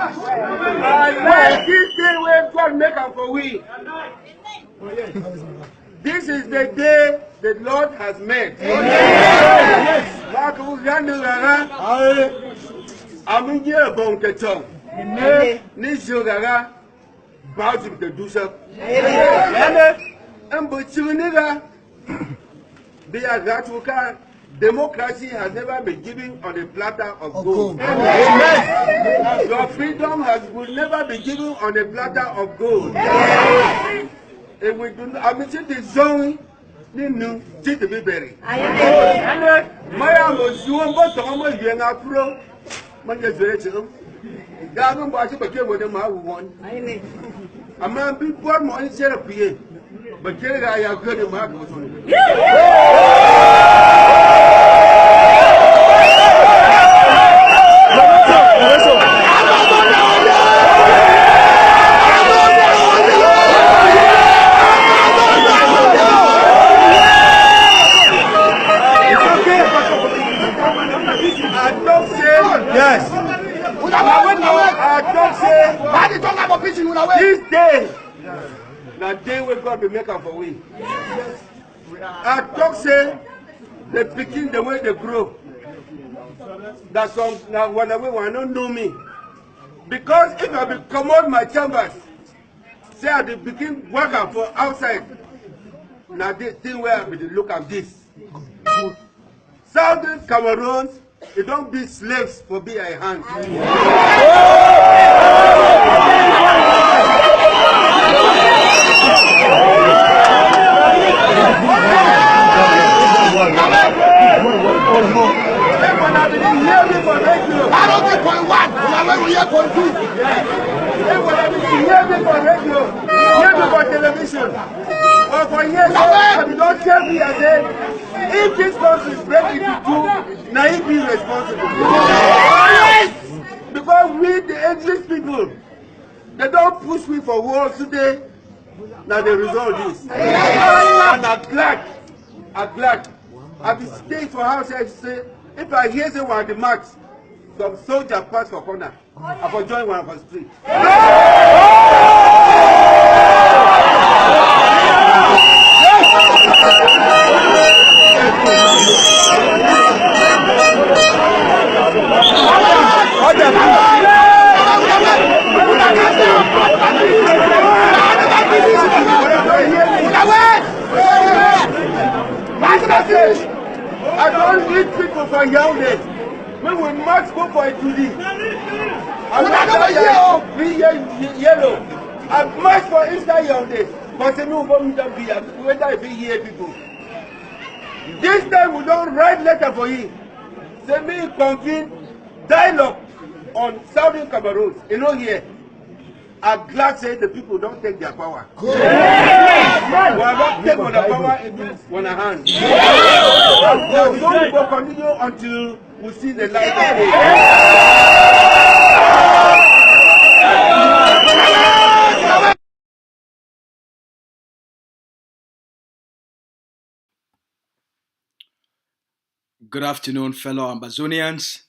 Let this day where God make up for we. This is the day the Lord has made. I'm here about the tongue. Niziogaga, about to do so. And but you nigga, they are that democracy has never been given on a platter of gold. Your freedom will never be given on a platter of gold. If we do not, I mean, it is zone. Ninu, it to be buried. My was doing what almost young afro. Managerial. Garden was became with them. I won. A man be born more in therapy, but here I have good in my house. Yes. This day, the day we God will make up for we. I talk say they begin the way they grow. That's some now when I don't know me. Because if I will come out my chambers, say I will begin working for outside. Now this thing where I will look at this. Southern Cameroon, they don't be slaves for be a hand. Television. Or for years, you don't tell me again. If this country is break into two, now he be responsible. Because we, the English people, they don't push me for war today. Now they resolve this. And I'm glad. I've been staying for house. I say, if I hear someone on the march, some soldier pass for corner, I will join one for the street. I don't need people for Yaoundé. When we must go for a today. I don't be yellow. I must for inside Yaoundé. But we don't be whether I be here people. This time we don't write letter for you. Say me convene dialogue on Southern Cameroon. You know here. I'm glad say the people don't take their power. We are not taking the power into one hand. So we will continue until we see the light of day. Good afternoon, fellow Ambazonians.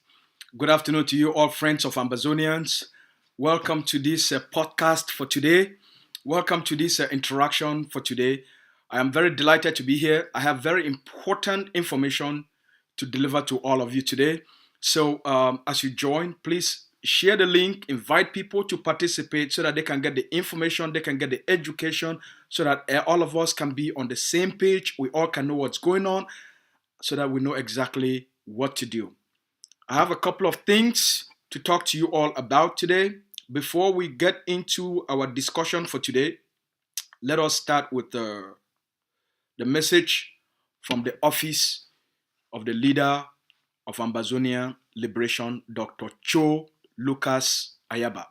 Good afternoon to you all friends of Ambazonians. Welcome to this podcast for today. Welcome to this interaction for today. I am very delighted to be here. I have very important information to deliver to all of you today. So as you join, please share the link, invite people to participate so that they can get the information, they can get the education, so that all of us can be on the same page. We all can know what's going on so that we know exactly what to do. I have a couple of things to talk to you all about today. Before we get into our discussion for today, let us start with the message from the office of the leader of Ambazonia Liberation, Dr. Cho Lucas Ayaba.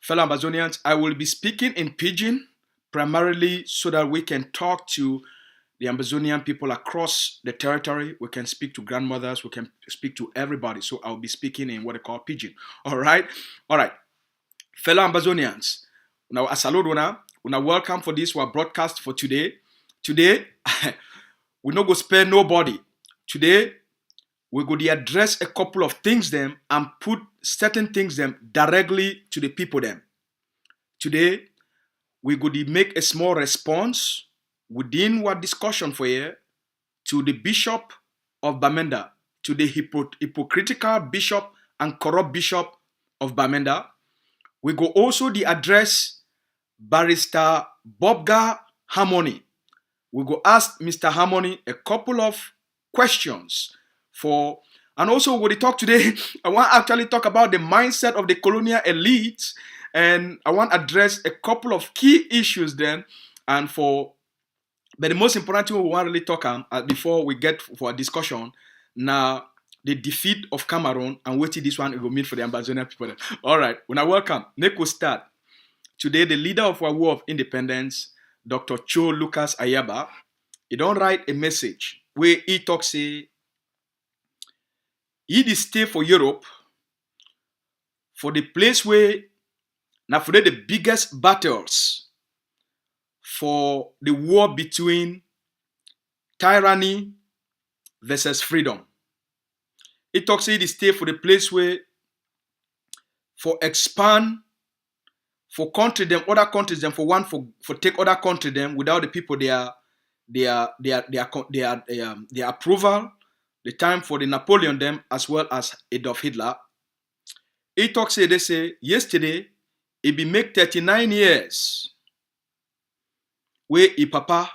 Fellow Ambazonians, I will be speaking in Pidgin primarily so that we can talk to the Ambazonian people across the territory. We can speak to grandmothers, we can speak to everybody. So I'll be speaking in what they call Pidgin. All right. Fellow Ambazonians, now asaludona, una welcome for this our broadcast for today. Today, we not go spare nobody. Today, we go to address a couple of things them and put certain things them directly to the people them. Today, we go to make a small response within what discussion for here to the Bishop of Bamenda, to the hypocritical bishop and corrupt bishop of Bamenda. We go also to address Barrister Bobga Harmony. We go ask Mr. Harmony a couple of questions and also when we talk today, I want to actually talk about the mindset of the colonial elites, and I want to address a couple of key issues then, but the most important thing we want to really talk on before we get for a discussion now, the defeat of Cameroon and what this one will mean for the Ambazonian people. All right, when I welcome, Neko start. Today, the leader of our War of Independence, Dr. Cho Lucas Ayaba, he don't write a message where he talks say, he did stay for Europe for the place where now for the biggest battles for the war between tyranny versus freedom. He talks he did stay for the place where for expand for country them other countries them for take other country them without the people their approval. The time for the Napoleon them as well as Adolf Hitler. He talks they say yesterday it be make 39 years where a papa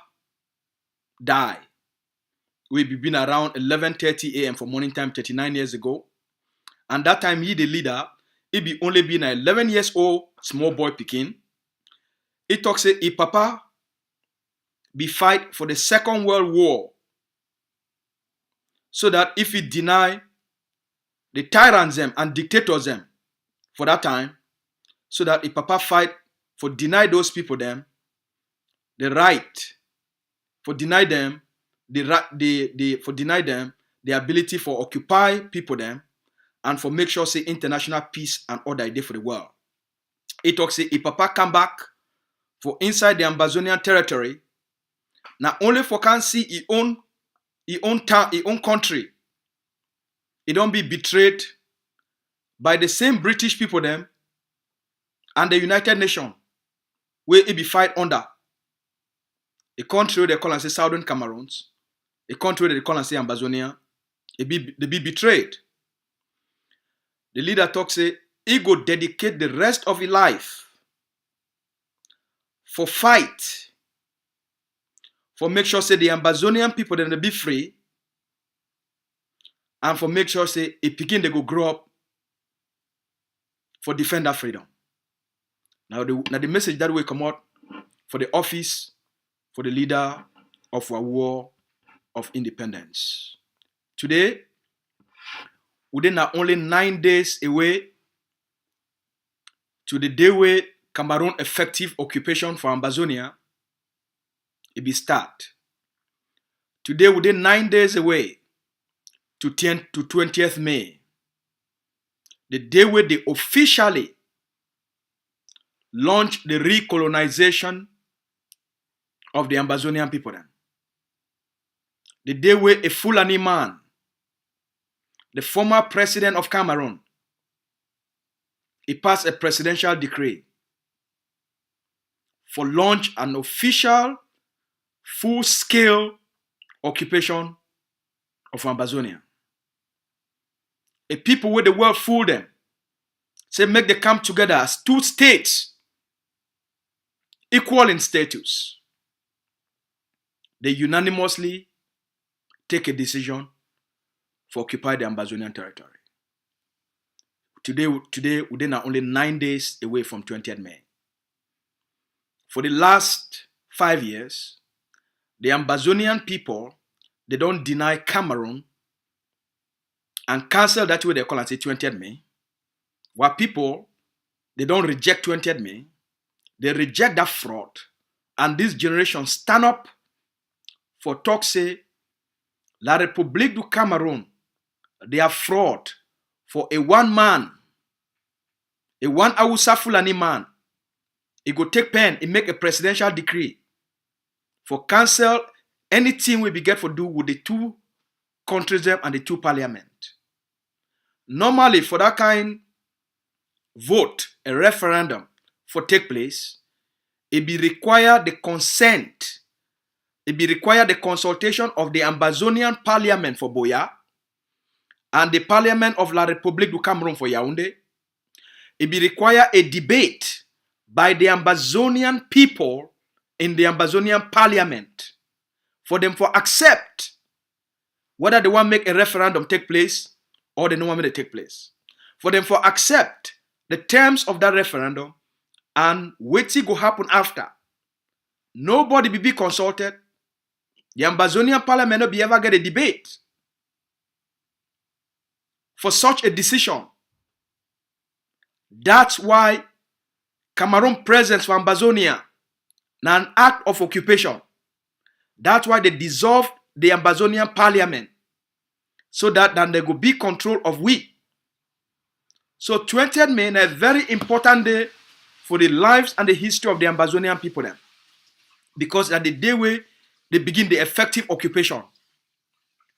die. We be been around 11:30 a.m. for morning time 39 years ago. And that time he the leader, he be only been an 11 years old small boy picking. He talks say a papa be fight for the Second World War. So that if he deny the tyrants them and dictators them for that time, so that if Papa fight for deny those people them the right, for deny them for deny them the ability for occupy people them, and for make sure say international peace and order day for the world. It talks say if Papa come back for inside the Ambazonian territory, not only for can see his own town, his own country, he don't be betrayed by the same British people them and the United Nations where he be fight under. A country where they call and say Southern Cameroons, a country where they call and say Ambazonia, they be betrayed. The leader talks say he go dedicate the rest of his life for fight, for make sure say the Ambazonian people then they be free, and for make sure say a pikin they go grow up for defend that freedom. Now the message that will come out for the office for the leader of our War of Independence. Today, within not only 9 days away to the day where Cameroon effective occupation for Ambazonia, it be start. Today, within 9 days away to 20th May, the day where they officially launched the recolonization of the Ambazonian people then. The day where a Fulani man, the former president of Cameroon, he passed a presidential decree for launch an official full-scale occupation of Ambazonia. A people where the world fooled them, say make them come together as two states, equal in status. They unanimously take a decision for occupy the Ambazonian territory. Today, within only 9 days away from 20th May. For the last 5 years, the Ambazonian people, they don't deny Cameroon and cancel that way they call and say 20th May. While people, they don't reject 20th May, they reject that fraud. And this generation stand up for talk say, La République du Cameroun, they are fraud for a one man, a one Hausa Fulani man. He go take pen, he make a presidential decree for cancel anything we be get for do with the two countries and the two parliament. Normally, for that kind vote, a referendum for take place, it be require the consent, it be require the consultation of the Ambazonian parliament for Boya and the parliament of La République du Cameroun for Yaoundé. It be require a debate by the Ambazonian people in the Ambazonian parliament for them to accept whether they want to make a referendum take place or they don't want it to take place. For them to accept the terms of that referendum and what will happen after. Nobody will be consulted. The Ambazonian parliament will be ever get a debate for such a decision. That's why Cameroon presence for Ambazonia now an act of occupation. That's why they dissolved the Ambazonian parliament so that then there will be control of we. So 20th May is a very important day for the lives and the history of the Ambazonian people then. Because at the day where they begin the effective occupation.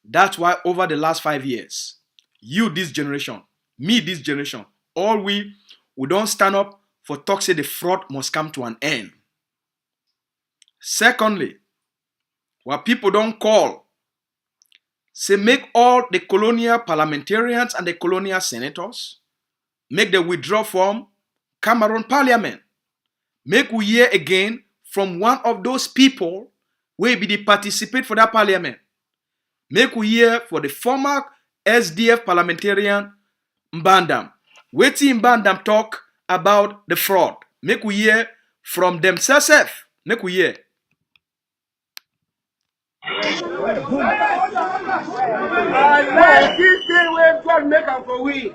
That's why over the last 5 years, you this generation, me this generation, all we don't stand up for talk say the fraud must come to an end. Secondly, what people don't call, say make all the colonial parliamentarians and the colonial senators, make them withdraw from Cameroon parliament. Make we hear again from one of those people where be the participate for that parliament. Make we hear for the former SDF parliamentarian Mbandam. Wetin Mbandam talk about the fraud. Make we hear from themselves. Make we hear. This day where God make am for we.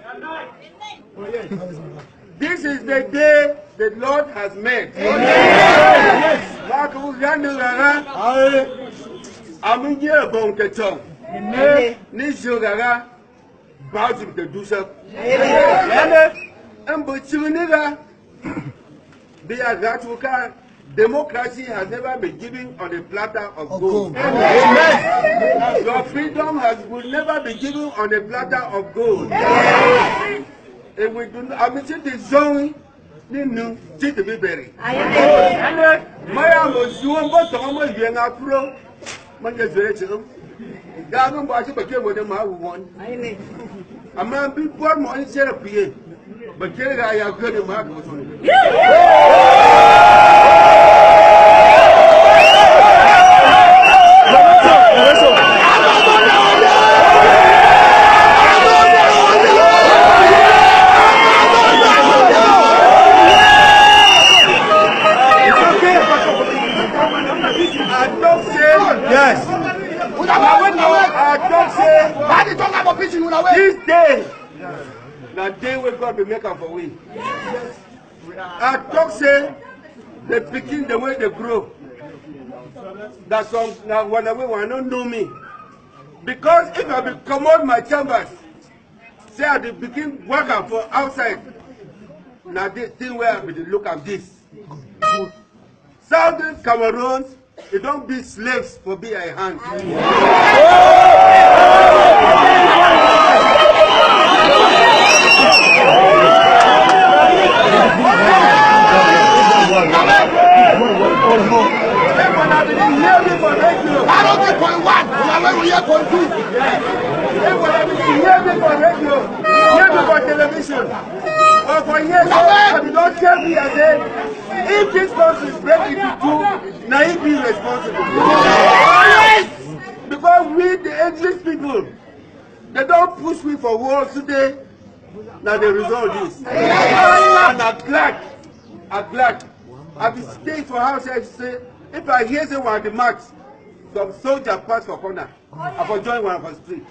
This is the day the Lord has made. Democracy has never been given on a platter of gold. Amen. Your freedom will never be given on a platter of gold. If we do not, I mean, it is zone, you know, it will be buried. My was doing what Thomas being a pro. Man, just very chill. Down by the became with them. I want. A man be born more therapy, but I have good in my house. Yes. This day, the day we God be making for we. I talk say they begin the way they grow. That's some now when I want to know me. Because if I be come out my chambers, say I begin working for outside. Now this thing where I be look at this. Southern Cameroons, they don't be slaves for be a hand. Television. But for years, I don't tell me again. If this country is breaking into two, now he be responsible. Because we, the English people, they don't push me for war today. Now they resolve this. And I'm glad. I be staying for house and say, if I hear say one of the marks, some soldier pass for corner, I will join one for street.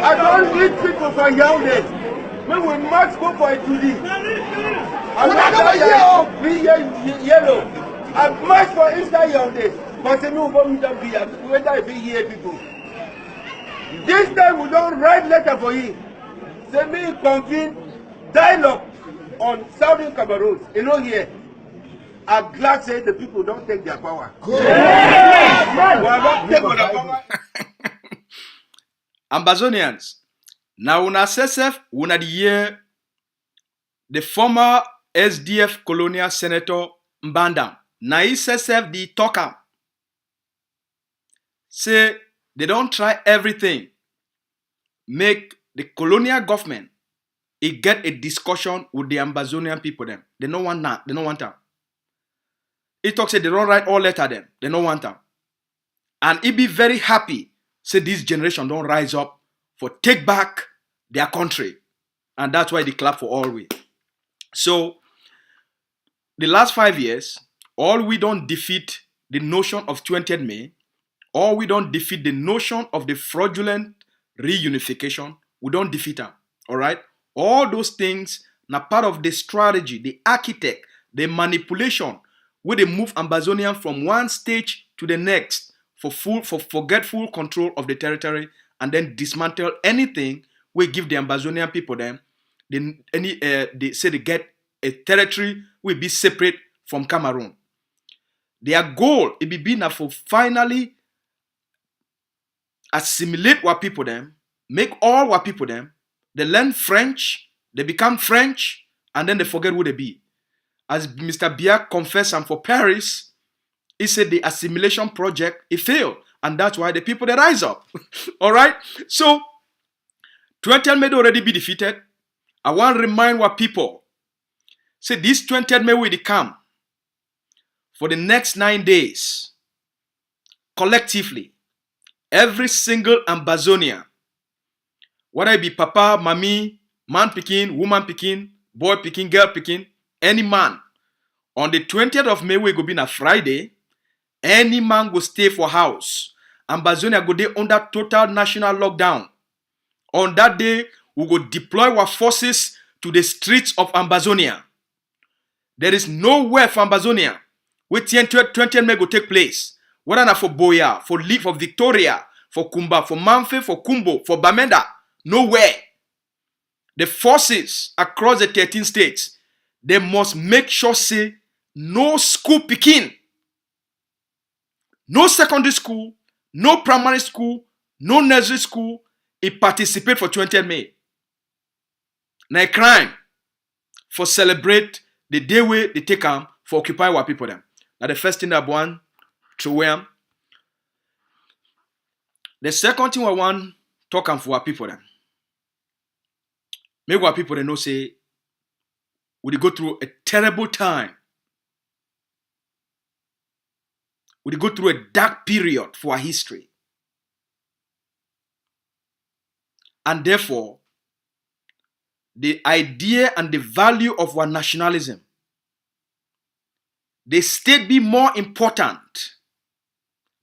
I don't need people for young days. When we must go for it today. Ambazonia, me yellow. I march for inside your days. But you know me don't be whether I be here people. This time we don't write letter for you. Say me convene dialogue on Southern Cameroon. You know here. I'm glad say the people don't take their power. Ambazonians, now una sesef una the year the former SDF colonial senator Mbandam. Na he sesef the talker. Say they don't try everything. Make the colonial government it get a discussion with the Ambazonian people them. They don't want that. They don't want that. He talks say they don't write all letter them. They don't want them. And he be very happy. Say this generation don't rise up for take back their country. And that's why they clap for all we. So the last 5 years, all we don't defeat the notion of 20th May, or we don't defeat the notion of the fraudulent reunification, we don't defeat them. All right? All those things are part of the strategy, the architect, the manipulation, where they move Ambazonian from one stage to the next for get full control of the territory and then dismantle anything we give the Ambazonian people them. They say they get a territory will be separate from Cameroon. Their goal it be now for finally assimilate what people them, make all what people them, they learn French, they become French, and then they forget who they be. As Mr. Biya confessed and for Paris, he said the assimilation project, it failed. And that's why the people, they rise up. All right? So, 20th May already be defeated. I want to remind what people, say this 20th May will come for the next 9 days, collectively, every single Ambazonia, whether it be papa, mommy, man picking, woman picking, boy picking, girl picking, any man, on the 20th of May, we go be a Friday, any man go stay for house. Ambazonia go dey under total national lockdown. On that day, we go deploy our forces to the streets of Ambazonia. There is nowhere for Ambazonia where 20th May go take place. Whether not for Boya, for Leaf, for Victoria, for Kumba, for Manfe, for Kumbo, for Bamenda, nowhere. The forces across the 13 states, they must make sure say no school picking, no secondary school, no primary school, no nursery school, it participate for 20th May. Now a crime for celebrate the day where they take them for occupy our people them. Now the first thing I want to wear. The second thing I want talk am for our people them. Make our people they know say we go through a terrible time. We go through a dark period for our history. And therefore, the idea and the value of our nationalism, the state be more important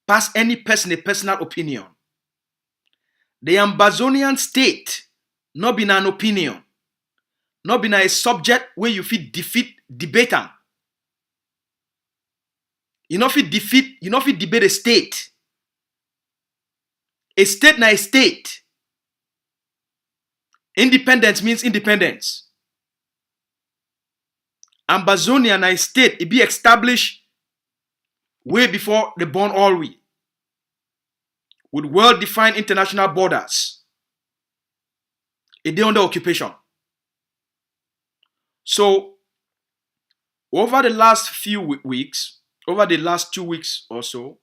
past any personal opinion. The Ambazonian state not been an opinion, not been a subject where you fit debate am. You know fit debate a state. A state na a state. Independence means independence. Ambazonia na a state, it be established way before the born all we. With well-defined international borders. It dey under occupation. So, over the last few weeks, over the last 2 weeks or so,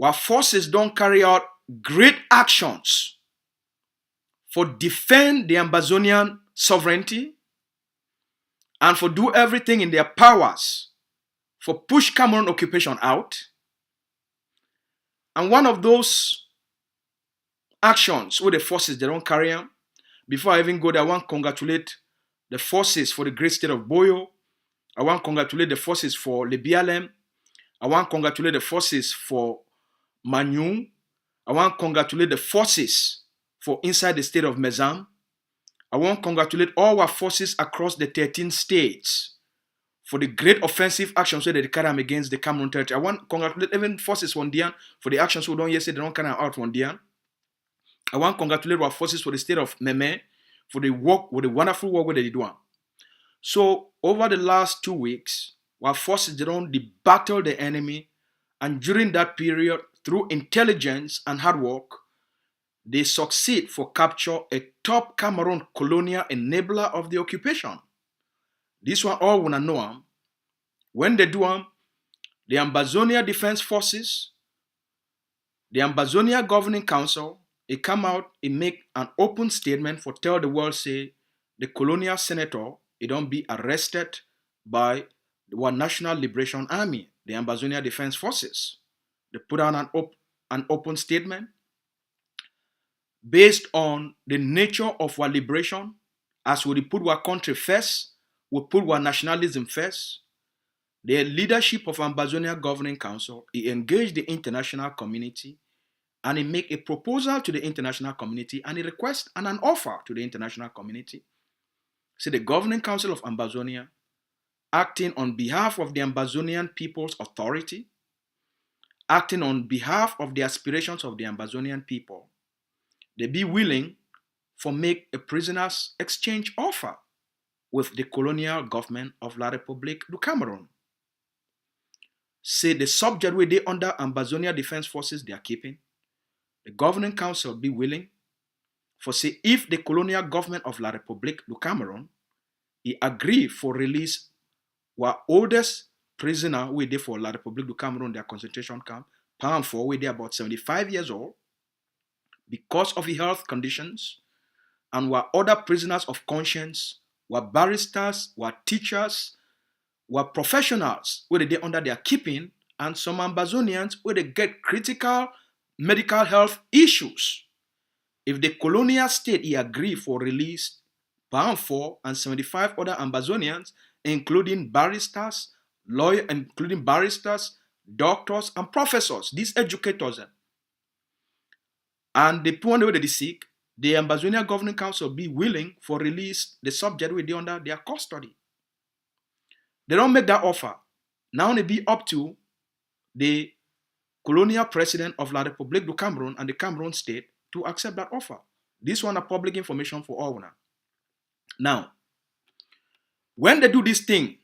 our forces don't carry out great actions for defend the Ambazonian sovereignty and for do everything in their powers for push Cameroon occupation out. And one of those actions with the forces they don't carry out, before I even go there, I want to congratulate the forces for the great state of Boyo. I want to congratulate the forces for Lebialem. I want to congratulate the forces for Manyung. I want to congratulate the forces for inside the state of Mezam. I want to congratulate all our forces across the 13 states for the great offensive actions that they carry against the Cameroon territory. I want to congratulate even forces from Dian for the actions we don't yet say they don't carry out from Dian. I want to congratulate our forces for the state of Meme for the work, with the wonderful work that they do. So over the last 2 weeks, our forces they don't battle the enemy, and during that period, through intelligence and hard work, they succeed for capture a top Cameroon colonial enabler of the occupation. This one all wanna know them. When they do them, the Ambazonia Defense Forces, the Ambazonia Governing Council, it come out, it make an open statement for tell the world say the colonial senator, it don't be arrested by the National Liberation Army, the Ambazonia Defense Forces. They put out an open statement based on the nature of our liberation, as we put our country first, we put our nationalism first. The leadership of Ambazonia Governing Council, it engaged the international community and it make a proposal to the international community and a request and an offer to the international community. So the Governing Council of Ambazonia, acting on behalf of the Ambazonian People's Authority, acting on behalf of the aspirations of the Ambazonian people, they be willing for make a prisoners exchange offer with the colonial government of La République du Cameroun. Say the subject where they under Ambazonia Defense Forces they are keeping, the governing council be willing for say if the colonial government of La République du Cameroun, he agree for release our oldest prisoner we there for La République du Cameroun, their concentration camp, Pound 4, we there about 75 years old, because of his health conditions, and were other prisoners of conscience, were barristers, were teachers, were professionals where they under their keeping, and some Ambazonians where they get critical medical health issues. If the colonial state he agree for release, Pound 4 and 75 other Ambazonians, including barristers, doctors, and professors, these educators, and the point where they seek, the Ambazonia Governing Council be willing for release the subject where they under their custody. They don't make that offer. Now they be up to the colonial president of La République du Cameroun and the Cameroon state to accept that offer. This one is public information for all now. Now, when they do this thing,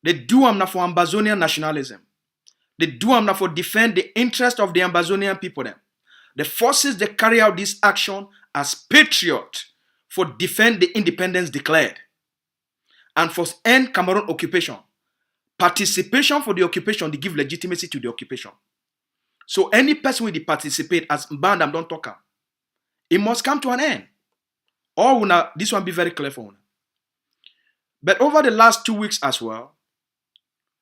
they do them for Ambazonian nationalism. They do them for defend the interest of the Ambazonian people. Them. The forces that carry out this action as patriot for defend the independence declared and for end Cameroon occupation. Participation for the occupation, they give legitimacy to the occupation. So any person will participate as Mbandam don't talk am, it must come to an end. Or this one be very clear for una. But over the last 2 weeks as well,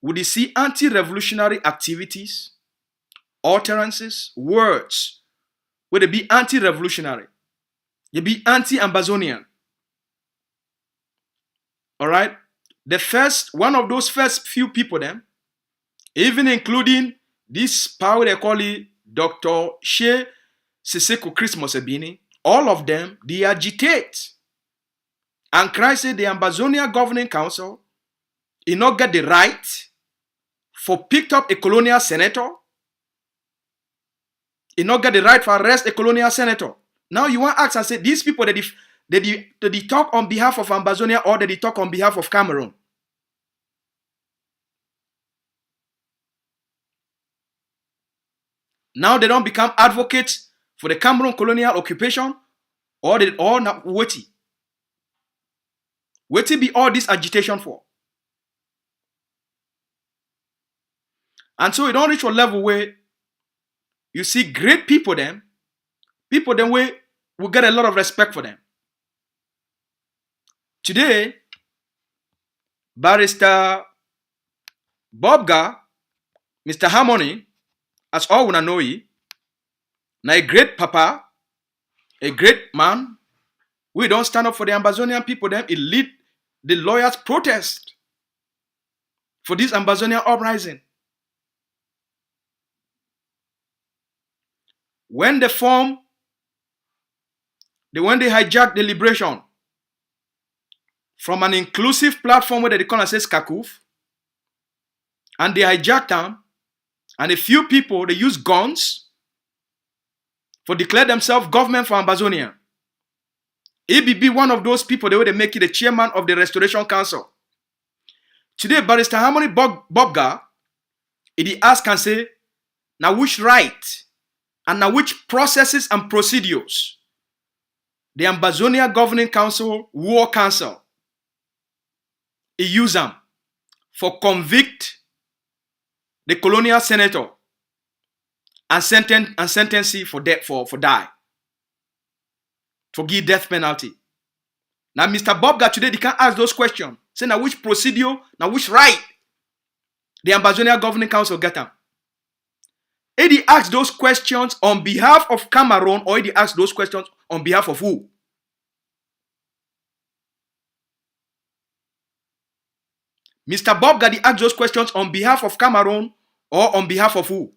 we see anti-revolutionary activities, utterances, words, where they be anti-revolutionary, they be anti-Ambazonian. All right? One of those first few people then, even including this power they call it Dr. She Siseko Chris Mosebini, all of them, they agitate and cry say the Ambazonia Governing Council, he not get the right for picked up a colonial senator, he not get the right for arrest a colonial senator. Now you want to ask and say these people that they talk on behalf of Ambazonia or that they talk on behalf of Cameroon. Now they don't become advocates for the Cameroon colonial occupation or they all not waiting. Waiting be all this agitation for. And so it don't reach a level where you see great people then where we get a lot of respect for them. Today, Barrister Bobga, Mr. Harmony, as all we know he, now a great papa, a great man, we don't stand up for the Ambazonian people then, it lead the lawyers protest for this Ambazonian uprising. When they hijack the liberation, from an inclusive platform where they call says Kakuf, and they hijacked them, and a few people, they use guns for declare themselves government for Ambazonia. He be one of those people, they make it the chairman of the Restoration Council. Today, Barrister Harmony Bobga, he ask and say, now which right and now which processes and procedures the Ambazonia Governing Council, War Council, he use them for convict the colonial senator and sentence for death for die. For give death penalty. Now, Mr. Bobga today, they can't ask those questions. Say now which procedure, now which right the Ambazonia Governing Council get them. He asks those questions on behalf of Cameroon, or he asks those questions on behalf of who? Mr. Bobga, he asks those questions on behalf of Cameroon or on behalf of who?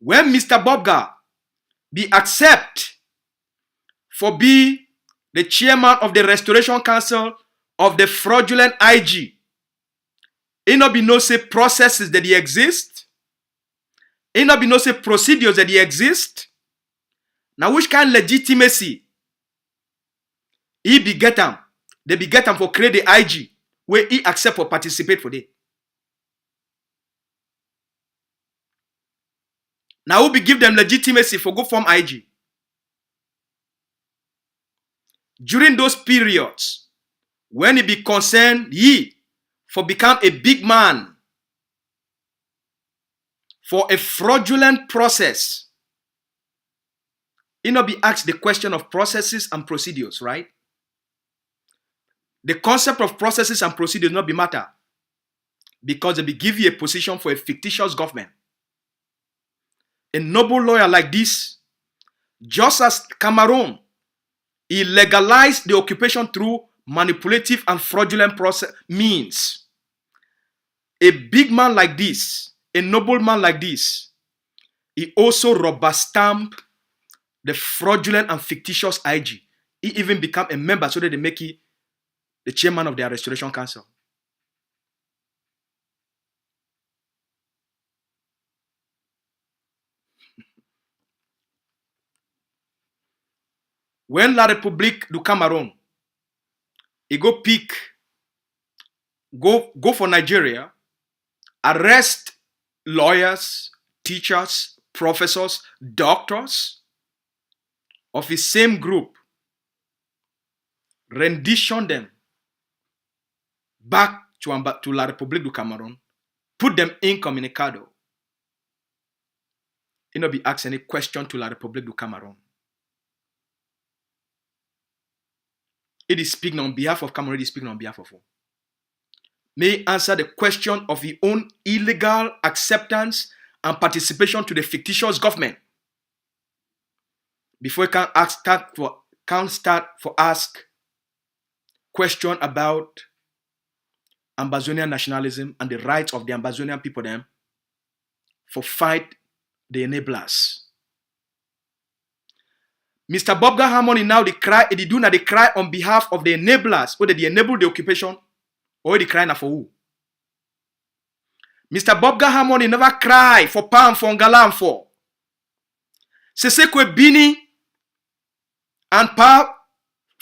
When Mr. Bobga be accept for be the chairman of the Restoration Council of the fraudulent IG, it not be no say processes that they exist, it not be no say procedures that they exist. Now which kind of legitimacy he be get them? They be get them for create the IG where he accept or participate for them. Now who be give them legitimacy for go form IG? During those periods, when he be concerned, he for become a big man for a fraudulent process, he not be asked the question of processes and procedures, right? The concept of processes and procedures not be matter because they be give you a position for a fictitious government. A noble lawyer like this, just as Cameroon, he legalized the occupation through manipulative and fraudulent process means. A big man like this, a noble man like this, he also rubber stamp the fraudulent and fictitious IG. He even become a member so that they make it the chairman of their Restoration Council. When La République du Cameroun, he go for Nigeria, arrest lawyers, teachers, professors, doctors of the same group, rendition them back to La République du Cameroun, put them incommunicado. He not be asked any question to La République du Cameroun. It is speaking on behalf of Cameroon, it is speaking on behalf of who? May he answer the question of his own illegal acceptance and participation to the fictitious government before he can start for ask question about Ambazonian nationalism and the rights of the Ambazonian people them for fight the enablers. Mr. Bobga Harmony now they cry on behalf of the enablers, whether they enable the occupation or they cry now for who? Mr. Bobga Harmony never cry for Pam for Ngalam for. Sesekwe Bini and Pa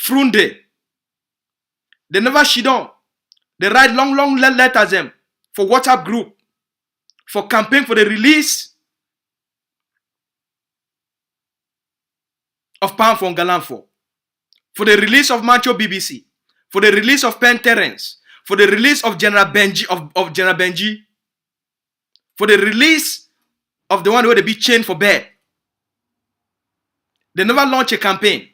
Frunde. They never shidon. They write long letters them for WhatsApp group for campaign for the release of Pam for Ngalam for the release of Mancho BBC, for the release of Pen Terence, for the release of General Benji of General Benji, for the release of the one who they be chained for bed. They never launch a campaign.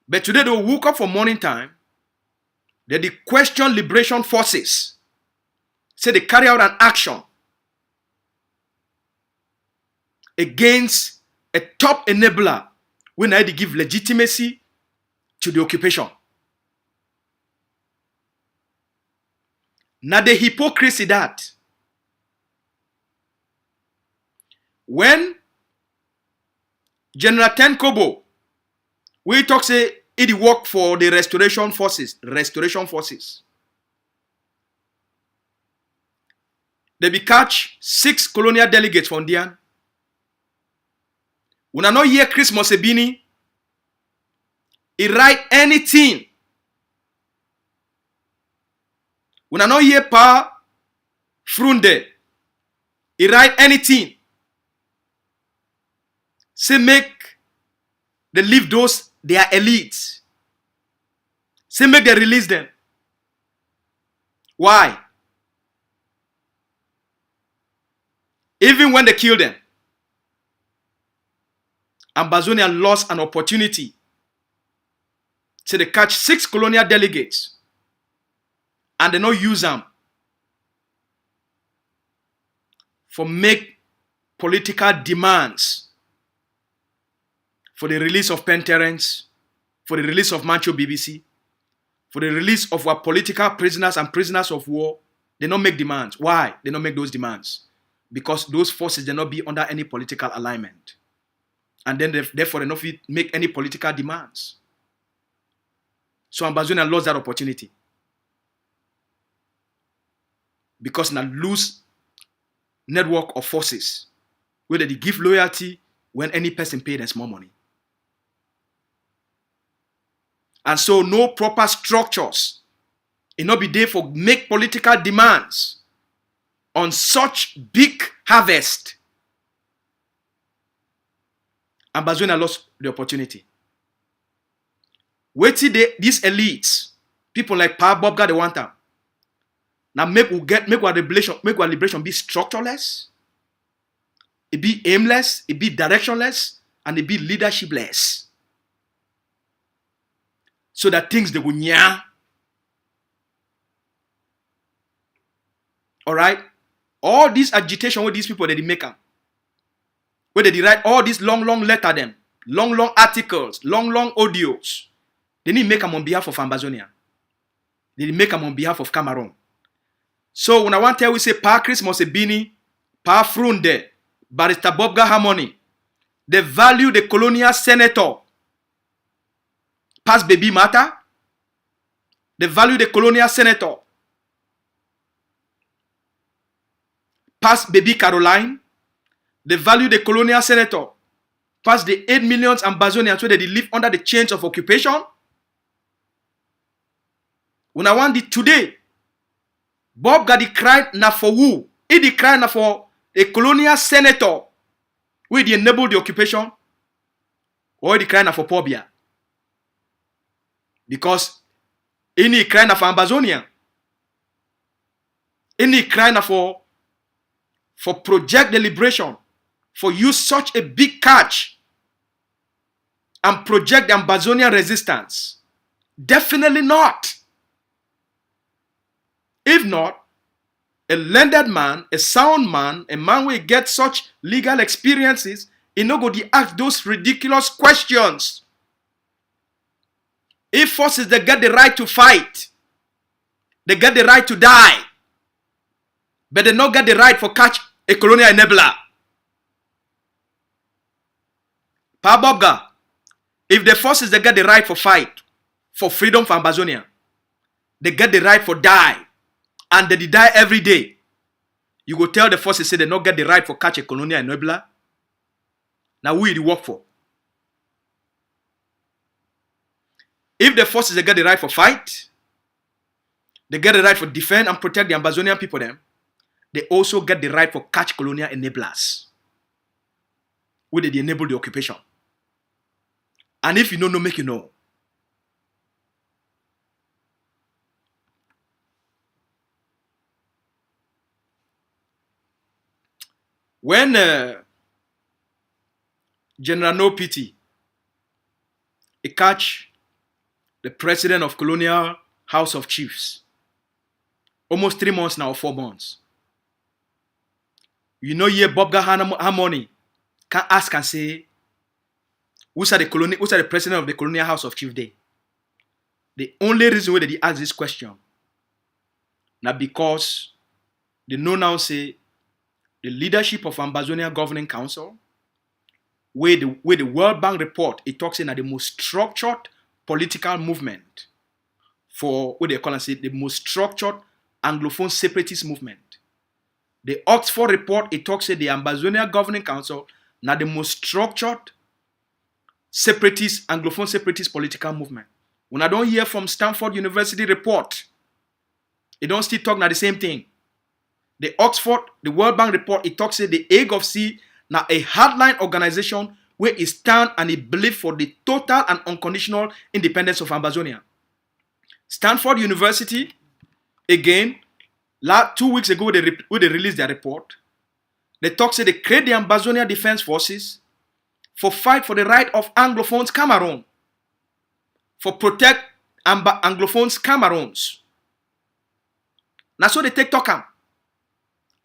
But today they woke up for morning time. They question liberation forces. Say they carry out an action against a top enabler when they give legitimacy to the occupation. Now the hypocrisy that when General Ten Kobo, we talk say It work for the restoration forces. Restoration forces. They be catch 6 colonial delegates from Dian. When I know hear Christmas Ebini, he write anything. When I know hear Pa Frunde, he write anything. Say make they leave those, they are elites. Say make they release them. Why? Even when they kill them, Ambazonia lost an opportunity. So they catch 6 colonial delegates and they not use them for make political demands for the release of Penterence, for the release of Mancho BBC, for the release of our political prisoners and prisoners of war. They don't make demands. Why? They don't make those demands. Because those forces they not be under any political alignment. And then therefore they not make any political demands. So Ambazonia lost that opportunity. Because now lose network of forces where they give loyalty when any person pay them small money. And so no proper structures. It not be there for make political demands on such big harvest. Ambazonia lost the opportunity. Wait till these elites, people like Pa Bobga, they want them. Now make our liberation be structureless, it be aimless, it be directionless, and it be leadershipless. So that things they will nya. Alright? All this agitation with these people that they make them. Where they write all these long letter them, long articles, long audios. They need to make them on behalf of Ambazonia. They need to make them on behalf of Cameroon. So when I want to tell we say Pa Christmas Ebini, Pa Frunde, Barrister Bobga Harmony, they value the colonial senator past baby matter. They value the colonial senator past baby Caroline. They value the colonial senator past the 8 million Ambazonians where they live under the chains of occupation. When I want it today, Bob got the cry now for who? He the cry now for a colonial senator who they enable the occupation, or he the cry now for Pobia. Because any cry now for Ambazonia, any cry now for project the liberation, for use such a big catch and project the Ambazonian resistance. Definitely not. If not, a learned man, a sound man, a man will get such legal experiences, he no go to ask those ridiculous questions. If forces they get the right to fight, they get the right to die, but they not get the right for catch a colonial enabler. Pa Bobga, if the forces they get the right for fight, for freedom for Ambazonia, they get the right for die, and they die every day. You go tell the forces say they not get the right for catch a colonial enabler. Now who you work for? If the forces they get the right for fight, they get the right for defend and protect the Ambazonian people them, they also get the right for catch colonial enablers. Where they enable the occupation. And if you don't know, make you know. When General No Pity, he catch the president of Colonial House of Chiefs, almost 3 months now, or 4 months. You know, here Bobga Harmony can ask and say, who's the president of the Colonial House of Chiefs Day? The only reason why they ask this question, now because they know now say the leadership of Ambazonia Governing Council, where the World Bank report, it talks in that the most structured political movement for what they call the most structured Anglophone separatist movement. The Oxford report, it talks about the Ambazonia Governing Council, now the most structured separatist, Anglophone separatist political movement. When I don't hear from Stanford University report, it don't still talk now the same thing. The Oxford, the World Bank report, it talks about the Hague of Sea, now a hardline organization where it stand and it believe for the total and unconditional independence of Ambazonia. Stanford University, again, 2 weeks ago, they released their report. They talk say they create the Ambazonia Defense Forces for fight for the right of Anglophones Cameroon, for protect Anglophones Cameroons. Now so they take Tokam.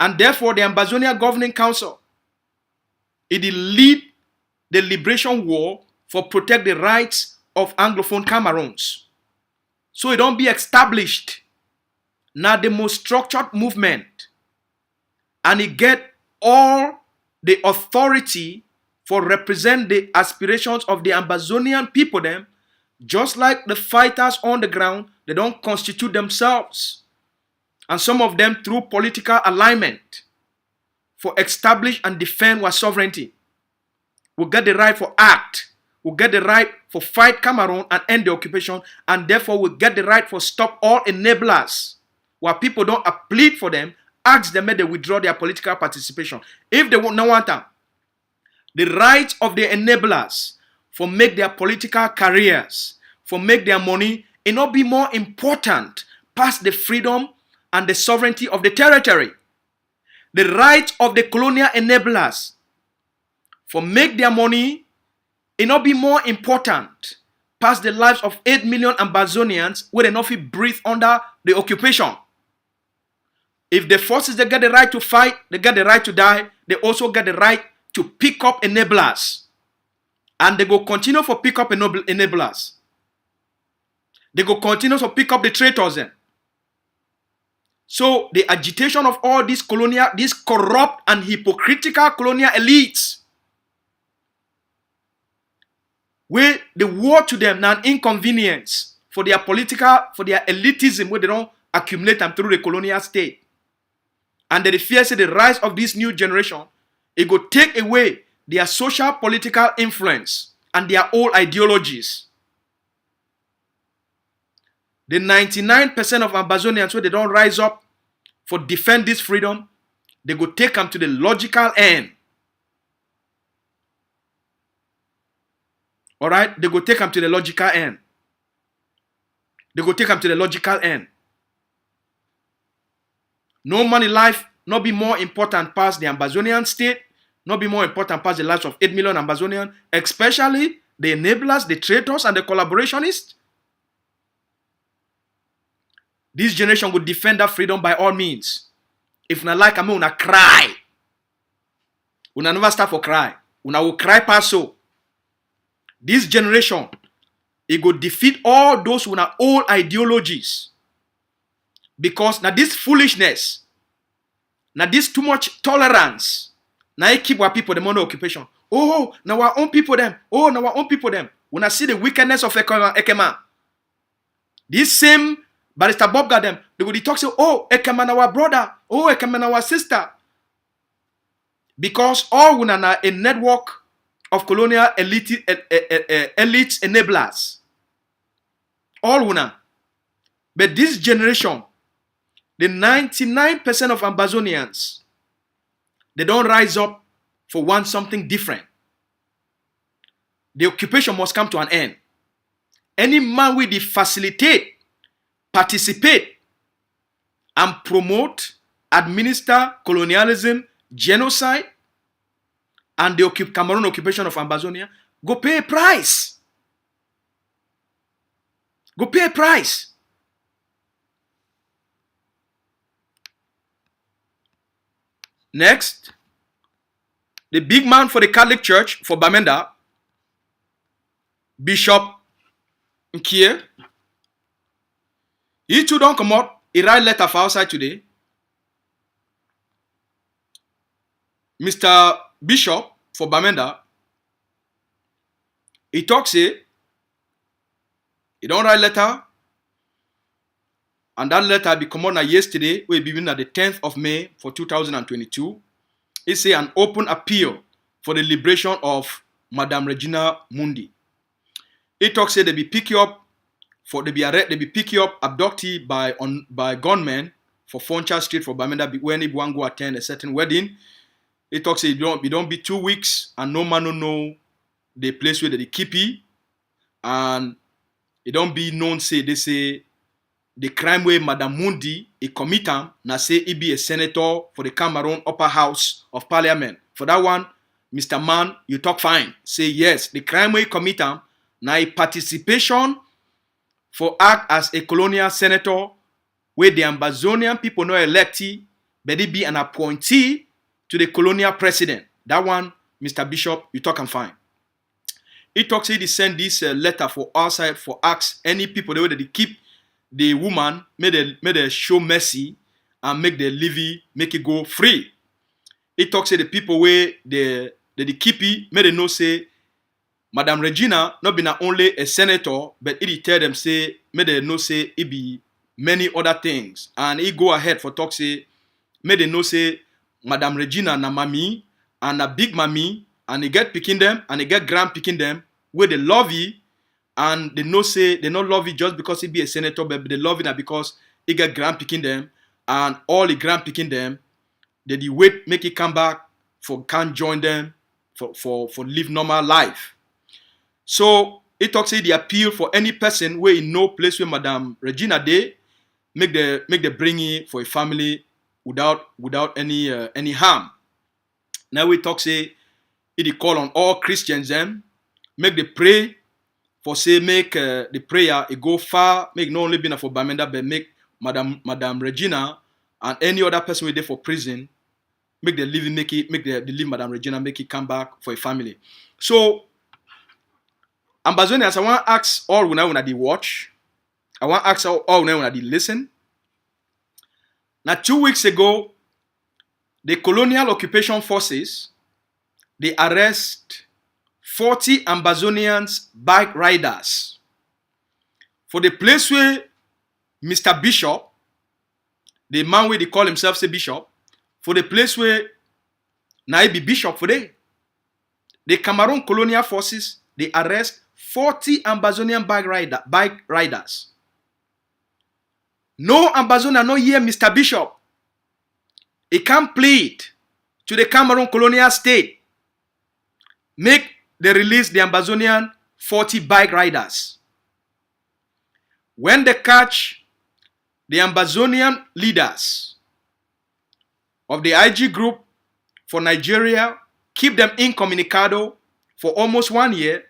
And therefore the Ambazonia Governing Council, it lead the liberation war for protect the rights of Anglophone Cameroons. So it don't be established. Now the most structured movement, and it get all the authority for represent the aspirations of the Ambazonian people them, just like the fighters on the ground, they don't constitute themselves. And some of them through political alignment for establish and defend our sovereignty. We get the right for act. We get the right for fight Cameroon and end the occupation, and therefore we get the right for stop all enablers. While people don't plead for them, ask them that they withdraw their political participation. If they don't want them, the right of the enablers for make their political careers, for make their money, it not be more important past the freedom and the sovereignty of the territory. The right of the colonial enablers for make their money, it not be more important past the lives of 8 million Ambazonians where they not fit breathe under the occupation. If the forces, they get the right to fight, they get the right to die, they also get the right to pick up enablers. And they go continue for pick up enablers. They go continue to pick up the traitors then. So the agitation of all these corrupt and hypocritical colonial elites, where the war to them now an inconvenience for their elitism, where they don't accumulate them through the colonial state. And they fear say the rise of this new generation, it will take away their social political influence and their old ideologies. The 99% of Ambazonians where they don't rise up for defend this freedom, they go take them to the logical end. Alright? They go take them to the logical end. They go take them to the logical end. No money life not be more important past the Ambazonian state, not be more important past the lives of 8 million Ambazonians, especially the enablers, the traitors, and the collaborationists. This generation would defend that freedom by all means. If una like, I mean, una cry. Una never start for cry. Una will cry past so. This generation, it will defeat all those who have old ideologies. Because now this foolishness, now this too much tolerance, now it keep our people them under occupation. Oh, now our own people them. Oh, now our own people them. When I see the wickedness of Ekema, this same Barrister Bob got them. They would talk say, oh, Ekema our brother. Oh, Ekema our sister. Because all we are a network of colonial elites enablers. All we are. But this generation, the 99% of Ambazonians, they don't rise up for want something different. The occupation must come to an end. Any man will facilitate, participate, and promote, administer colonialism, genocide, and the Cameroon occupation of Ambazonia, go pay a price. Go pay a price. Next, the big man for the Catholic Church for Bamenda, Bishop Nkie, he too don't come out. He write letter for outside today. Mr. Bishop for Bamenda, he talks say, He don't write letter. And that letter be come on yesterday, we begin at the 10th of May for 2022. It say an open appeal for the liberation of Madame Regina Mundi. It talks say they be pick you up for they be arrest, they be pick you up abducted by gunmen for Foncha Street for Bamenda when he want go attend a certain wedding. It talks say it don't be 2 weeks and no man no know the place where they keep it, and it don't be known say they say the crime where Madame Mundi he commit am na say he be a senator for the Cameroon Upper House of Parliament. For that one, Mr. Man, you talk fine. Say yes, the crime where he commit am na a participation for act as a colonial senator where the Ambazonian people no elected, but he be an appointee to the colonial president. That one, Mr. Bishop, you talk and fine. He talks he send this letter for outside for ask any people the way that they keep the woman, may they show mercy and make the levy, make it go free. He talks to the people where they keep it, may they know say Madame Regina not be not only a senator, but it tell them say, may they know say it be many other things. And he go ahead for talk say, may they know say Madame Regina na mami and a big mami, and they get picking them and they get grand picking them where they love you. And they know say they not love it just because he be a senator, but they love it because he get grand picking them, and all the grand picking them, they wait make it come back for can't join them for live normal life. So it talks say the appeal for any person where in no place where Madame Regina dey make the bring it for a family without any harm. Now we talk say it call on all Christians them make the pray. For say make the prayer it go far, make not only be for Bamenda, but make Madame Regina and any other person with there for prison, make the living make the leave Madame Regina make it come back for a family. So Ambazonians, I want to ask all when they watch, I want to ask all when they listen. Now 2 weeks ago, the colonial occupation forces they arrest 40 Ambazonians bike riders for the place where Mr. Bishop, the man where they call himself say Bishop, for the place where na be Bishop for the Cameroon colonial forces they arrest 40 Ambazonian bike riders. No Ambazonia no hear Mr. Bishop. He can't plead to the Cameroon colonial state make they release the Ambazonian 40 bike riders. When they catch the Ambazonian leaders of the IG group for Nigeria, keep them incommunicado for almost 1 year,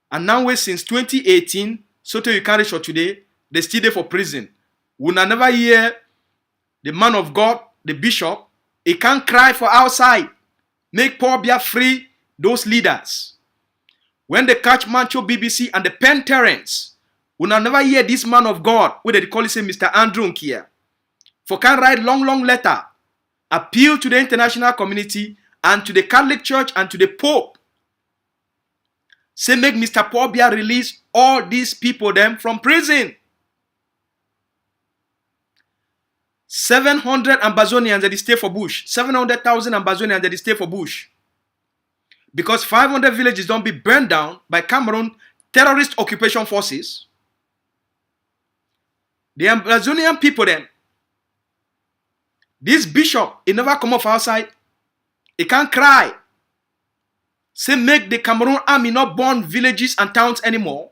and now since 2018, so till you carry shot today, they still there for prison. We never hear the man of God, the bishop, he can't cry for outside. Make poor Bia free those leaders. When they catch Mancho BBC and the Pen Terrence, we never hear this man of God, where they call him Mr. Andrew Nkia, for can write long letter, appeal to the international community and to the Catholic Church and to the Pope. Say make Mr. Paul Bia release all these people them from prison. 700 Ambazonians that they stay for bush. 700,000 Ambazonians that they stay for bush. Because 500 villages don't be burned down by Cameroon terrorist occupation forces. The Ambazonian people then, this bishop, he never come off outside. He can't cry. Say make the Cameroon army not burn villages and towns anymore.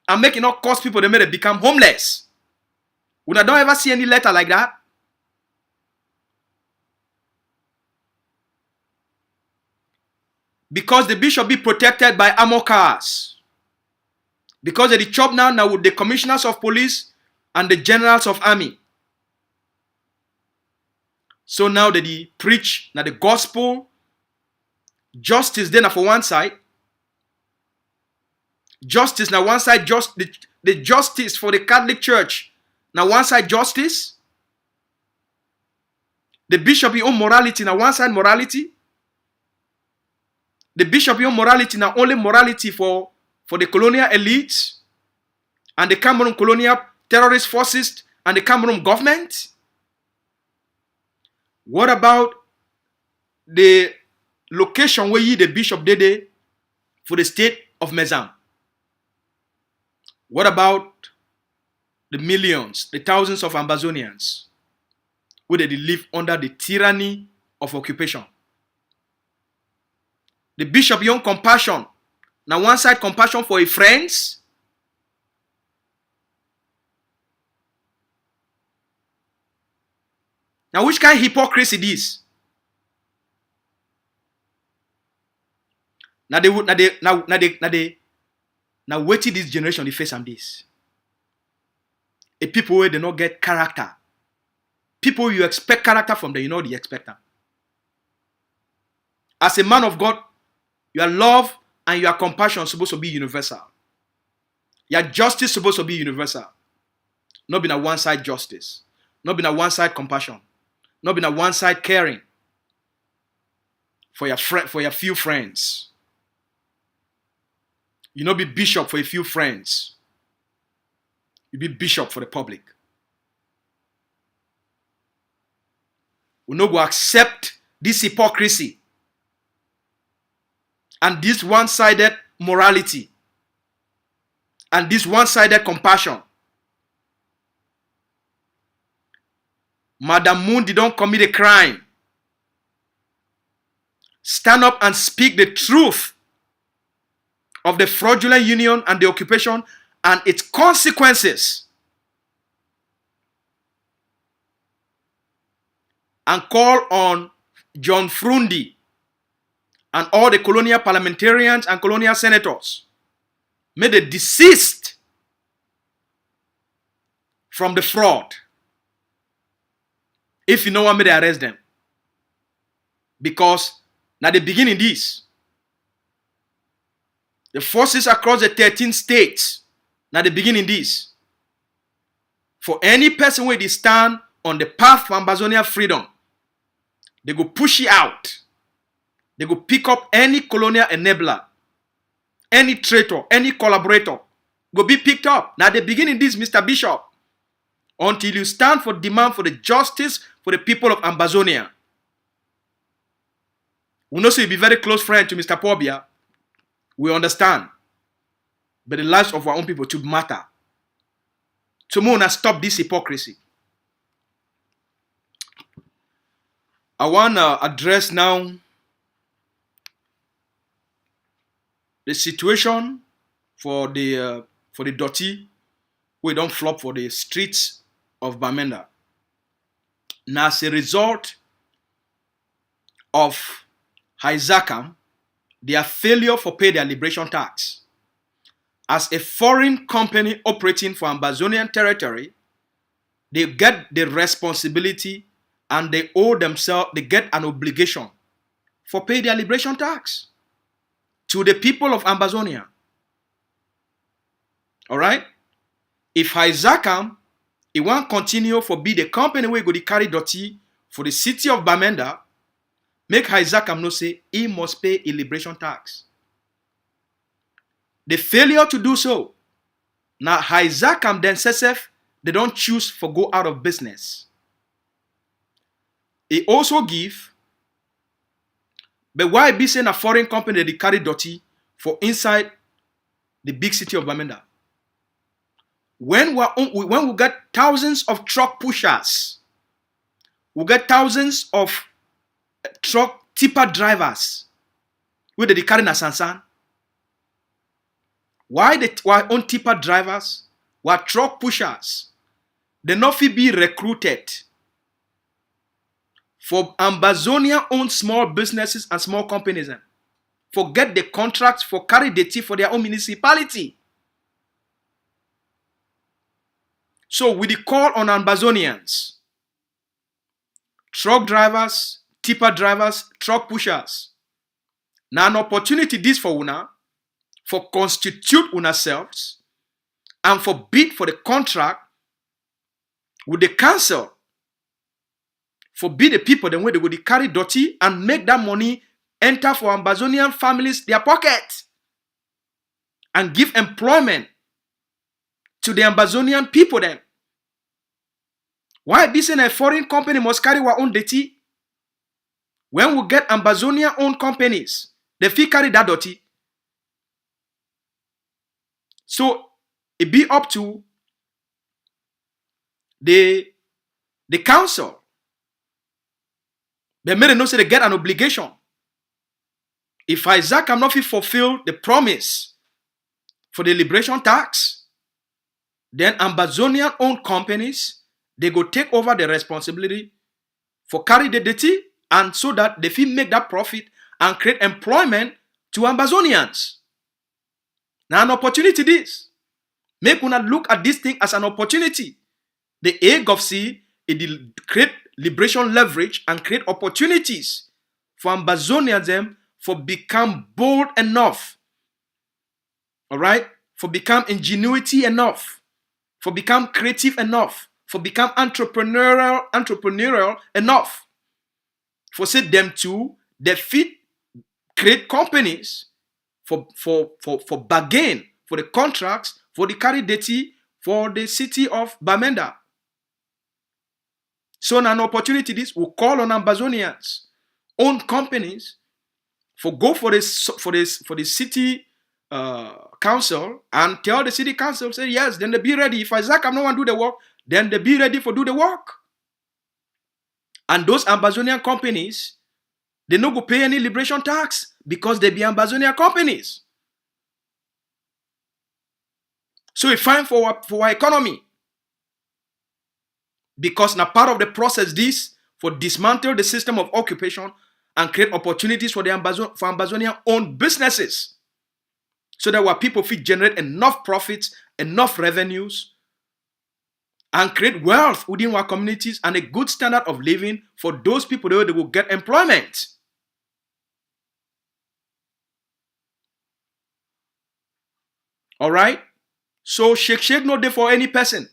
And make it not cause people they may become homeless. We don't ever see any letter like that. Because the bishop be protected by armor cars. Because they chop now with the commissioners of police and the generals of army. So now they preach now the gospel. Justice then for one side. Justice now one side, just the justice for the Catholic Church. Now one side justice. The bishop your own morality now one side morality. The bishop your morality now only morality for the colonial elites. and the Cameroon colonial terrorist forces and the Cameroon government? What about the location where the Bishop Dede for the state of Mezam? What about the millions, the thousands of Ambazonians who they live under the tyranny of occupation? The Bishop young compassion. Now one side compassion for his friends. Now which kind of hypocrisy this? Now waiting this generation they face on this. A people where they not get character. People you expect character from them, you know they expect them. As a man of God, your love and your compassion supposed to be universal. Your justice supposed to be universal. Not being a one-side justice. Not being a one-side compassion. Not being a one-side caring for your few friends. You not be bishop for a few friends. You be bishop for the public. We no go accept this hypocrisy and this one-sided morality and this one-sided compassion. Madam Mundi don't commit a crime. Stand up and speak the truth of the fraudulent union and the occupation and its consequences. And call on John Frundi and all the colonial parliamentarians and colonial senators. May they desist from the fraud. If you know what, may they arrest them. Because now the beginning this. The forces across the 13 states, now the beginning this. For any person where they stand on the path for Ambazonia freedom, they go push it out. They go pick up any colonial enabler, any traitor, any collaborator, go be picked up. Now the beginning this, Mr. Bishop, until you stand for demand for the justice for the people of Ambazonia. We know so you be very close friend to Mr. Pobia. We understand. But the lives of our own people should matter. So we want to stop this hypocrisy. I want to address now the situation for the dirty we don't flop for the streets of Bamenda. Now as a result of Hyzakam, their failure for pay their liberation tax. As a foreign company operating for Ambazonian territory, they get the responsibility and they owe themselves, they get an obligation for pay their liberation tax to the people of Ambazonia. Alright? If Hyzakam, it won't continue for be the company where go to carry dirty for the city of Bamenda, make Hyzakam no say he must pay a liberation tax. The failure to do so, now Hyzakam then says they don't choose for go out of business. He also give, but why be saying a foreign company they carry dirty for inside the big city of Bamenda? When we get thousands of truck pushers, we get thousands of truck tipper drivers where they carry na sansan. Why own tipper drivers, why truck pushers, they not be recruited for Ambazonia own small businesses and small companies for get the contracts for carry the tea for their own municipality. So with the call on Ambazonians, truck drivers, tipper drivers, truck pushers, now an opportunity this for una for constitute una selves and for bid for the contract with the council for be the people then where they go to carry dirty and make that money enter for Ambazonian families their pocket and give employment to the Ambazonian people then. Why be saying a foreign company must carry our own dirty? When we get Ambazonia owned companies, they fee carry that dirty. So it be up to the council. They made a know say they get an obligation. If Isaac cannot fulfill the promise for the liberation tax, then Ambazonian owned companies, they go take over the responsibility for carry the dirty, and so that they feel make that profit and create employment to Ambazonians. Now an opportunity this. Make una look at this thing as an opportunity. The aim of C is to create liberation leverage and create opportunities for Ambazonians them for become bold enough. All right? For become ingenuity enough. For become creative enough. For become entrepreneurial enough. For say them to they fit create companies for bargain for the contracts for the carry dirty for the city of Bamenda. So an opportunity this will call on Ambazonians, own companies, for go for the city council and tell the city council say yes, then they be ready. If Isaac am no one do the work, then they be ready for do the work. And those Ambazonian companies, they no go pay any liberation tax because they be Ambazonian companies. So it's fine for our economy. Because now part of the process this for dismantle the system of occupation and create opportunities for the Ambazonian owned businesses. So that our people fit generate enough profits, enough revenues, and create wealth within our communities and a good standard of living for those people that they will get employment. All right? So shake no day for any person.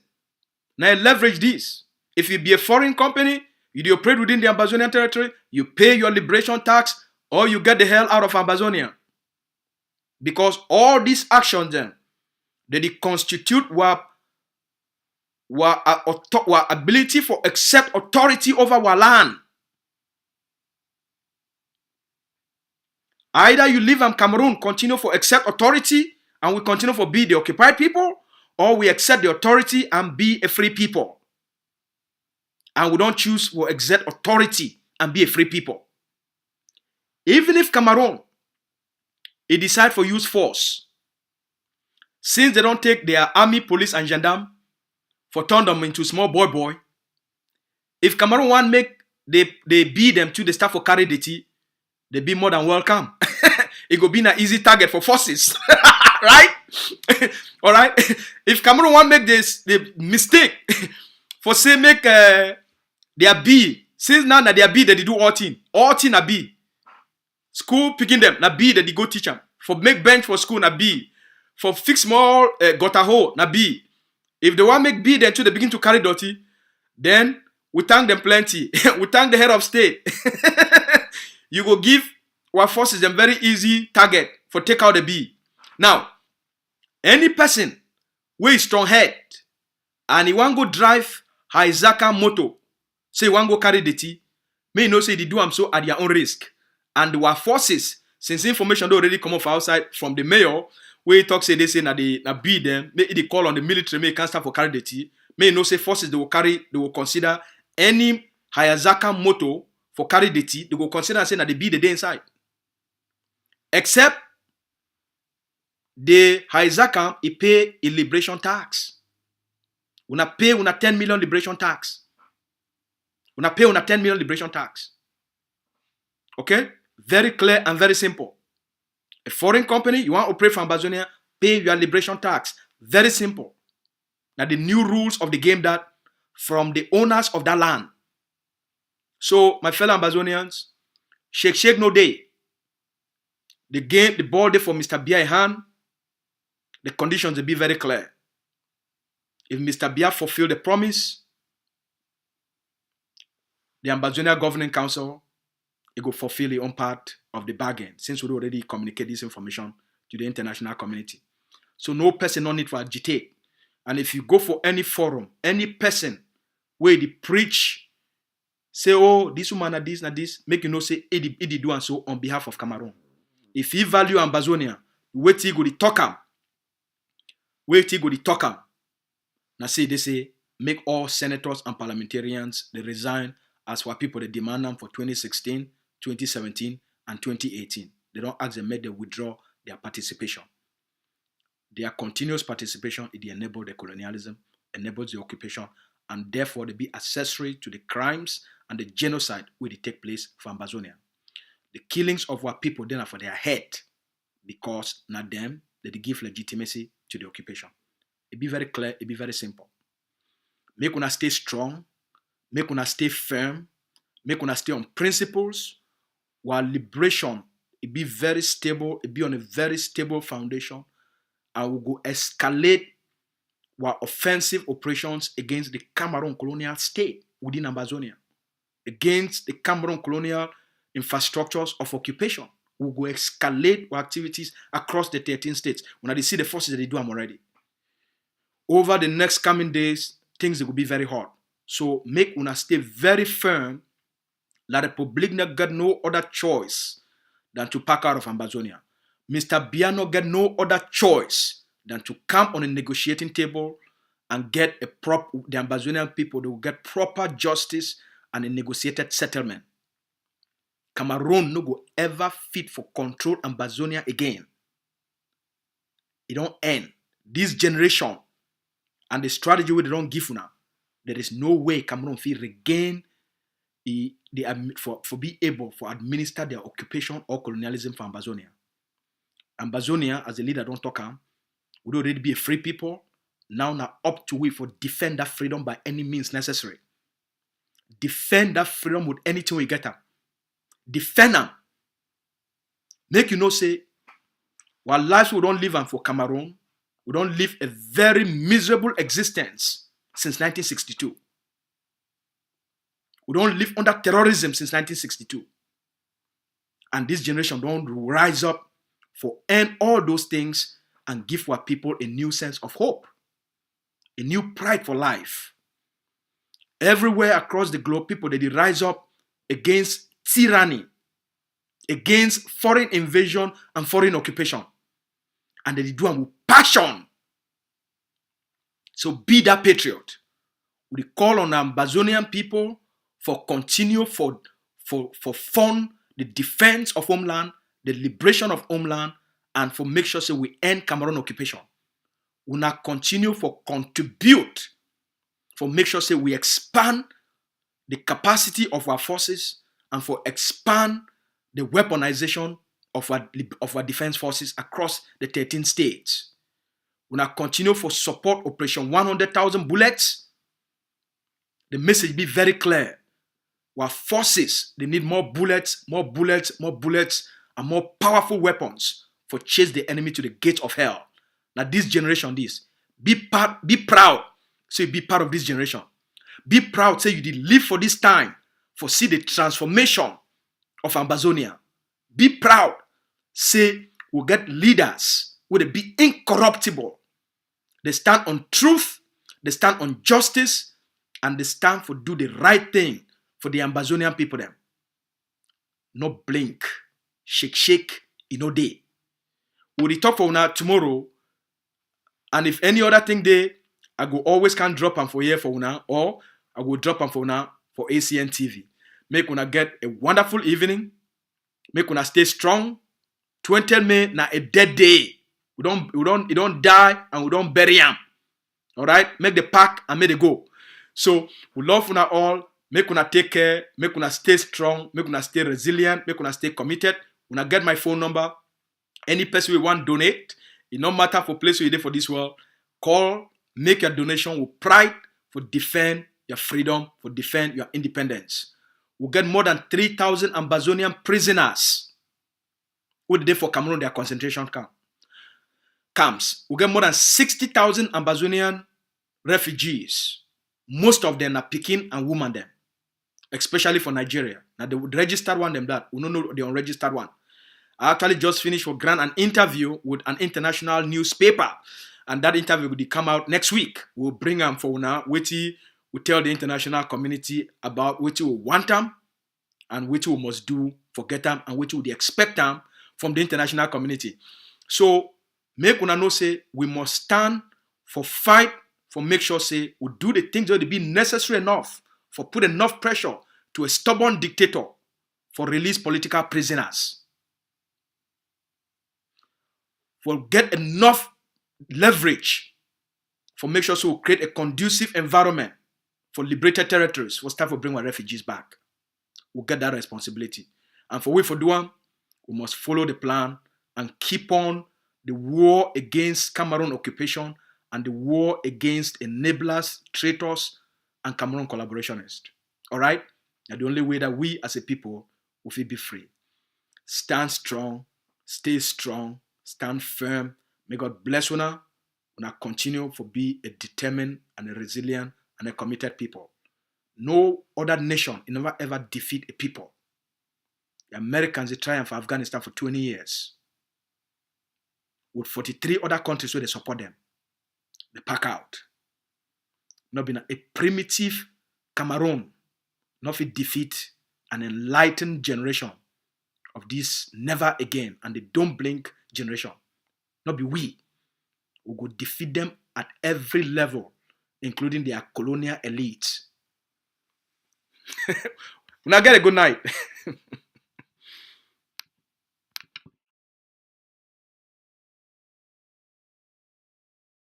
Now leverage this. If you be a foreign company, you operate within the Ambazonian territory, you pay your liberation tax, or you get the hell out of Ambazonia. Because all these actions then, they constitute our ability for accept authority over our land. Either you live in Cameroon, continue for accept authority, and we continue for be the occupied people, or we accept the authority and be a free people. And we don't choose to exert authority and be a free people. Even if Cameroon, it decide for use force, since they don't take their army, police, and gendarme for turn them into small boy, if Cameroon want make they be them to the staff for carry the tea, they be more than welcome. It go be an easy target for forces. Right? All right. If Cameroon want make the mistake for say make their B, since now that their B that they do all thing a B. School picking them na B that they go teach them. For make bench for school na B. For fix small gutter hole na B. If they want make B then too they begin to carry dirty, then we thank them plenty. We thank the head of state. You go give our forces them very easy target for take out the B. Now, any person with strong head and he want go drive Isaac motor, say he want go carry the tea, may you know say they do them so at their own risk. And our forces, since information already come off outside from the mayor, where he talk say they say na be them, may they call on the military, may can't start for carry the tea. May you know say forces they will consider any Hayazaka motor for carry the tea, they will consider saying that they be the day inside. Except the Hayazaka, he pay a liberation tax. Una pay 10 million liberation tax. Una pay 10 million liberation tax. Okay? Very clear and very simple. A foreign company, you want to operate from Ambazonia, pay your liberation tax. Very simple. Now the new rules of the game that from the owners of that land. So, my fellow Ambazonians, shake no day. The ball day for Mr. Biya hand. The conditions will be very clear. If Mr. Biya fulfill the promise, the Ambazonia Governing Council, it will fulfill the own part of the bargain, since we already communicate this information to the international community. So no person no need to agitate. And if you go for any forum, any person where they preach, say, oh, this woman na this, make you know, say, he do and so on behalf of Cameroon. If he value Ambazonia, wait till go the talk am. Wait till go the talk am. Now say, they say, make all senators and parliamentarians, they resign as for people they demand them for 2016, 2017, and 2018. They don't ask them, make them withdraw their participation. Their continuous participation, it enables the colonialism, enables the occupation, and therefore they be accessory to the crimes and the genocide where they take place for Ambazonia. The killings of our people then are for their head, because not them, they give legitimacy to the occupation. It be very clear, it be very simple. Make una stay strong, make una stay firm, make una stay on principles, while liberation, it be very stable, it be on a very stable foundation, and will go escalate our offensive operations against the Cameroon colonial state within Ambazonia, against the Cameroon colonial infrastructures of occupation. We'll go escalate our activities across the 13 states. When I see the forces that they do them already. Over the next coming days, things will be very hard. So make una stay very firm. La Republic not get no other choice than to pack out of Ambazonia. Mr. Biano get no other choice than to come on a negotiating table and get the Ambazonian people, they will get proper justice and a negotiated settlement. Cameroon no go ever fit for control Ambazonia again. It don't end. This generation and the strategy we don't give now, there is no way Cameroon will regain for be able to administer their occupation or colonialism for Ambazonia. Ambazonia, as a leader, don't talk would already be a free people. Now up to we for defend that freedom by any means necessary. Defend that freedom with anything we get them. Defend them. Make you know say, while lives we don't live on for Cameroon, we don't live a very miserable existence since 1962. We don't live under terrorism since 1962. And this generation don't rise up for end all those things and give our people a new sense of hope, a new pride for life. Everywhere across the globe, people they rise up against tyranny, against foreign invasion and foreign occupation. And they do them with passion. So be that patriot. We call on Ambazonian people for continue for fund the defense of homeland, the liberation of homeland, and for make sure so we end Cameroon occupation. We now continue for contribute for make sure so we expand the capacity of our forces and for expand the weaponization of our defense forces across the 13 states. We now continue for support Operation 100,000 bullets. The message be very clear. Our forces, they need more bullets, and more powerful weapons for chase the enemy to the gate of hell. Now this generation, be proud, say be part of this generation. Be proud, say you did live for this time, for see the transformation of Ambazonia. Be proud, say we'll get leaders who will be incorruptible. They stand on truth, they stand on justice, and they stand for do the right thing for the Ambazonian people them. No blink, shake, day. We'll talk for now tomorrow. And if any other thing there, I go always can drop them for here for now, or I will drop them for now for ACN TV. Make una get a wonderful evening. Make una stay strong. 20 May na a dead day. We don't die and we don't bury him. Alright? Make the pack and make the go. So we love una all. Make una take care. Make una stay strong. Make una stay resilient. Make una stay committed. Una get my phone number. Any person we want donate. It no matter for place where you there for this world. Call. Make your donation with pride for defend your freedom, for defend your independence. We'll get more than 3,000 Ambazonian prisoners who are there for Cameroon, their concentration camps. We'll get more than 60,000 Ambazonian refugees. Most of them are Pekin and women them, especially for Nigeria. Now the registered one them that, we don't know the unregistered one. I actually just finished for grant an interview with an international newspaper. and that interview will come out next week. We'll bring them for now. We tell the international community about what we want them and what we must do for get them and what we expect them from the international community. So make una know say we must stand for fight for make sure say we do the things that will be necessary enough for put enough pressure to a stubborn dictator for release political prisoners. For get enough leverage for make sure so we create a conducive environment for liberated territories. We'll start for bring our refugees back. We'll get that responsibility. And for we for doing, we must follow the plan and keep on the war against Cameroon occupation and the war against enablers, traitors, and Cameroon collaborationists. All right? Now the only way that we as a people will be free. Stand strong, stay strong, stand firm. May God bless una. Una continue to be a determined and a resilient and a committed people. No other nation never ever defeat a people. The Americans, they triumph for Afghanistan for 20 years. With 43 other countries where they support them. They pack out. Not been a primitive Cameroon. Not fit defeat an enlightened generation of this never again and they don't blink generation. Not be we. We go defeat them at every level, including their colonial elites. Now get a good night.